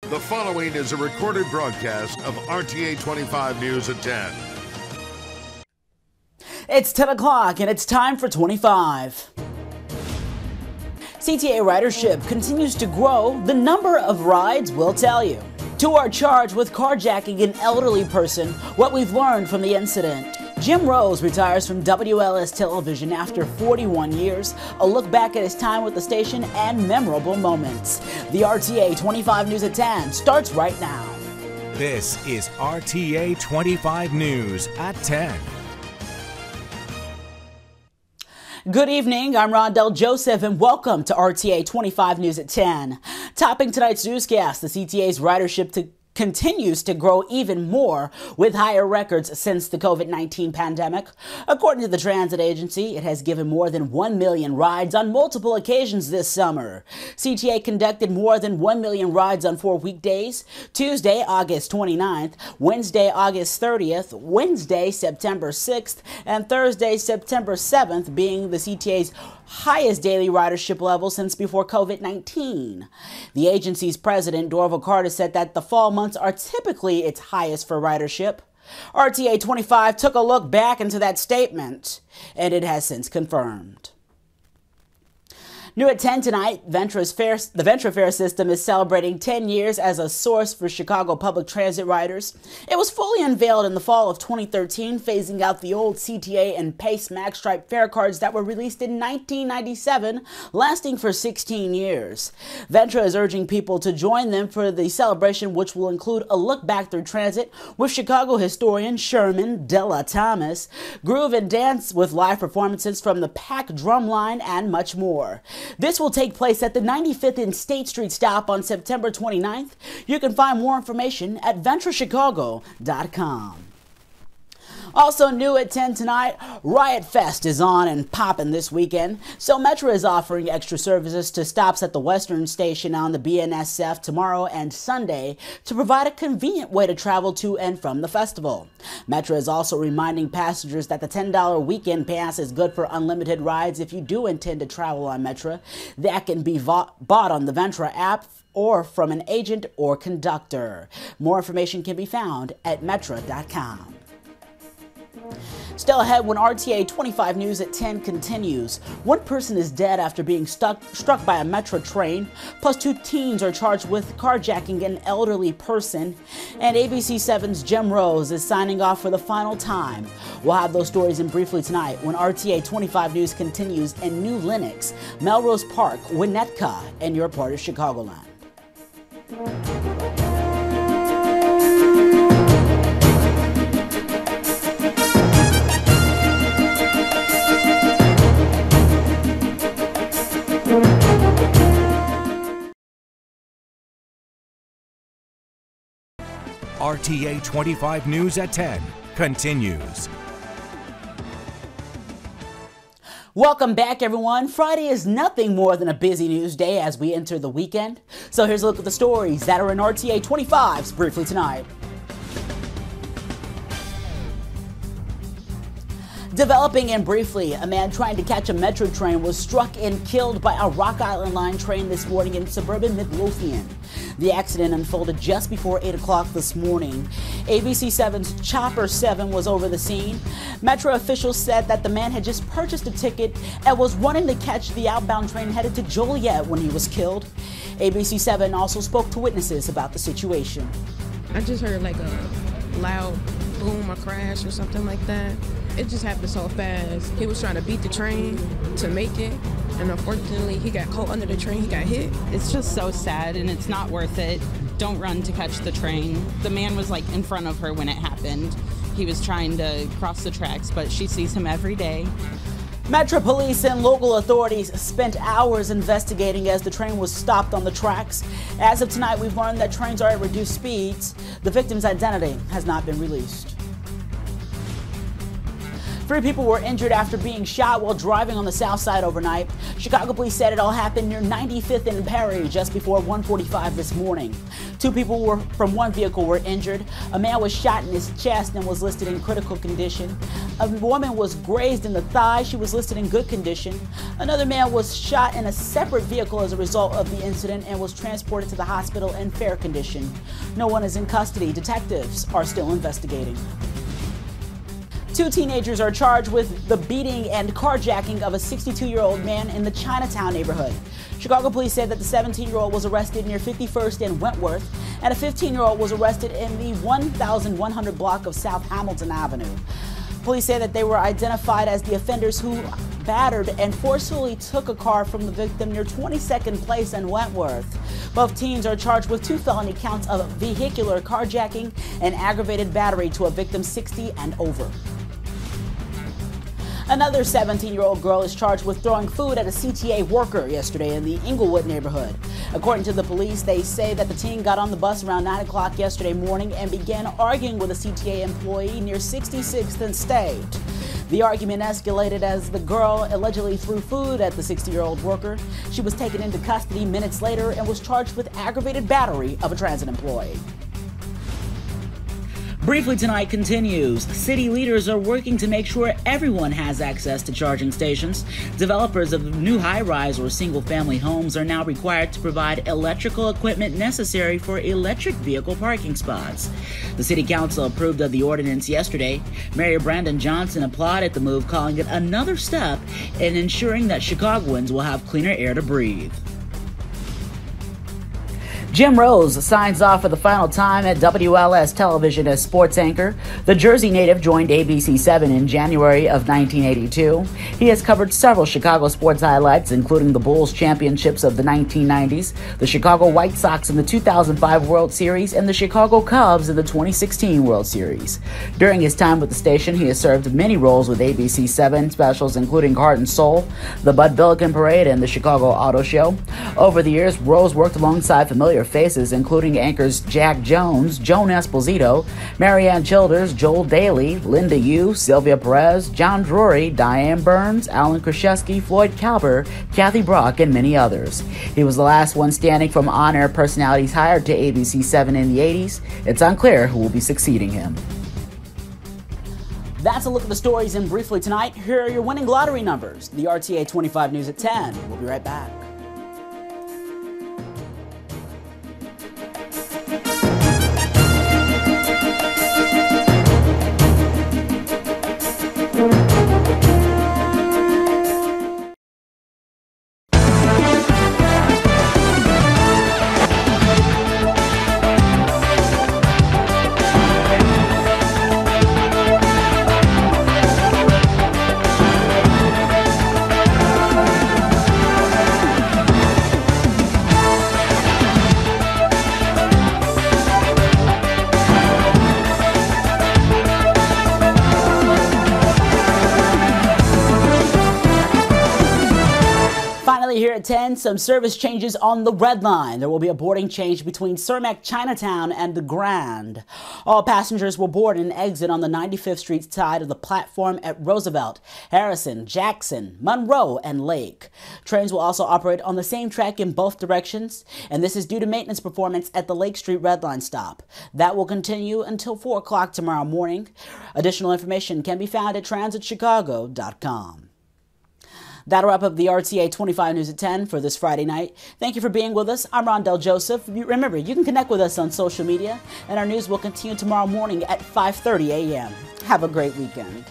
The following is a recorded broadcast of RTA 25 News at 10. It's 10 o'clock and it's time for 25. CTA ridership continues to grow. The number of rides will tell you. To our charge with carjacking an elderly person, what we've learned from the incident. Jim Rose retires from WLS television after 41 years. A look back at his time with the station and memorable moments. The RTA 25 News at 10 starts right now. This is RTA 25 News at 10. Good evening, I'm Rondell Joseph and welcome to RTA 25 News at 10. Topping tonight's newscast, the CTA's ridership continues to grow even more with higher records since the COVID-19 pandemic. According to the transit agency, it has given more than 1 million rides on multiple occasions this summer. CTA conducted more than 1 million rides on 4 weekdays: Tuesday, August 29th, Wednesday, August 30th, Wednesday, September 6th, and Thursday, September 7th being the CTA's highest daily ridership level since before COVID-19. The agency's president, Dorval Carter, said that the fall months are typically its highest for ridership. RTA 25 took a look back into that statement, and it has since confirmed. New at 10 tonight, the Ventra fare system is celebrating 10 years as a source for Chicago public transit riders. It was fully unveiled in the fall of 2013, phasing out the old CTA and Pace Max Stripe fare cards that were released in 1997, lasting for 16 years. Ventra is urging people to join them for the celebration, which will include a look back through transit with Chicago historian Sherman Della Thomas, groove and dance with live performances from the Pack Drumline, and much more. This will take place at the 95th and State Street stop on September 29th. You can find more information at ventrachicago.com. Also new at 10 tonight, Riot Fest is on and popping this weekend. So Metra is offering extra services to stops at the Western Station on the BNSF tomorrow and Sunday to provide a convenient way to travel to and from the festival. Metra is also reminding passengers that the $10 weekend pass is good for unlimited rides if you do intend to travel on Metra. That can be bought on the Ventra app or from an agent or conductor. More information can be found at metra.com. Still ahead when RTA 25 News at 10 continues. One person is dead after being struck by a Metra train, plus 2 teens are charged with carjacking an elderly person, and ABC7's Jim Rose is signing off for the final time. We'll have those stories in briefly tonight when RTA 25 News continues in New Lenox, Melrose Park, Winnetka, and your part of Chicagoland. RTA 25 News at 10 continues. Welcome back, everyone. Friday is nothing more than a busy news day as we enter the weekend. So here's a look at the stories that are in RTA 25's briefly tonight. Developing and briefly, a man trying to catch a Metro train was struck and killed by a Rock Island Line train this morning in suburban Midlothian. The accident unfolded just before 8 o'clock this morning. ABC7's Chopper 7 was over the scene. Metro officials said that the man had just purchased a ticket and was running to catch the outbound train headed to Joliet when he was killed. ABC7 also spoke to witnesses about the situation. I just heard like a loud boom or crash or something like that. It just happened so fast. He was trying to beat the train to make it, and unfortunately he got caught under the train, he got hit. It's just so sad and it's not worth it. Don't run to catch the train. The man was like in front of her when it happened. He was trying to cross the tracks, but she sees him every day. Metro police and local authorities spent hours investigating as the train was stopped on the tracks. As of tonight, we've learned that trains are at reduced speeds. The victim's identity has not been released. 3 people were injured after being shot while driving on the south side overnight. Chicago police said it all happened near 95th and Perry just before 1:45 this morning. 2 people from one vehicle were injured. A man was shot in his chest and was listed in critical condition. A woman was grazed in the thigh. She was listed in good condition. Another man was shot in a separate vehicle as a result of the incident and was transported to the hospital in fair condition. No one is in custody. Detectives are still investigating. 2 teenagers are charged with the beating and carjacking of a 62-year-old man in the Chinatown neighborhood. Chicago police said that the 17-year-old was arrested near 51st and Wentworth, and a 15-year-old was arrested in the 1100 block of South Hamilton Avenue. Police say that they were identified as the offenders who battered and forcefully took a car from the victim near 22nd Place and Wentworth. Both teens are charged with 2 felony counts of vehicular carjacking and aggravated battery to a victim 60 and over. Another 17-year-old girl is charged with throwing food at a CTA worker yesterday in the Inglewood neighborhood. According to the police, they say that the teen got on the bus around 9 o'clock yesterday morning and began arguing with a CTA employee near 66th and State. The argument escalated as the girl allegedly threw food at the 60-year-old worker. She was taken into custody minutes later and was charged with aggravated battery of a transit employee. Briefly Tonight continues. City leaders are working to make sure everyone has access to charging stations. Developers of new high-rise or single-family homes are now required to provide electrical equipment necessary for electric vehicle parking spots. The City Council approved of the ordinance yesterday. Mayor Brandon Johnson applauded the move, calling it another step in ensuring that Chicagoans will have cleaner air to breathe. Jim Rose signs off for the final time at WLS television as sports anchor. The Jersey native joined ABC7 in January of 1982. He has covered several Chicago sports highlights, including the Bulls championships of the 1990s, the Chicago White Sox in the 2005 World Series, and the Chicago Cubs in the 2016 World Series. During his time with the station, he has served many roles with ABC7 specials, including Heart and Soul, the Bud Billiken Parade, and the Chicago Auto Show. Over the years, Rose worked alongside familiar faces, including anchors Jack Jones, Joan Esposito, Marianne Childers, Joel Daly, Linda Yu, Sylvia Perez, John Drury, Diane Burns, Alan Krzyzewski, Floyd Calber, Kathy Brock, and many others. He was the last one standing from on-air personalities hired to ABC7 in the 80s. It's unclear who will be succeeding him. That's a look at the stories in Briefly Tonight. Here are your winning lottery numbers. The RTA 25 News at 10. We'll be right back. Here at 10, some service changes on the Red Line. There will be a boarding change between Cermak Chinatown and the Grand. All passengers will board and exit on the 95th Street side of the platform at Roosevelt, Harrison, Jackson, Monroe, and Lake. Trains will also operate on the same track in both directions, and this is due to maintenance performance at the Lake Street Red Line stop. That will continue until 4 o'clock tomorrow morning. Additional information can be found at transitchicago.com. That'll wrap up the RTA 25 News at 10 for this Friday night. Thank you for being with us. I'm Rondell Joseph. Remember, you can connect with us on social media, and our news will continue tomorrow morning at 5:30 a.m. Have a great weekend.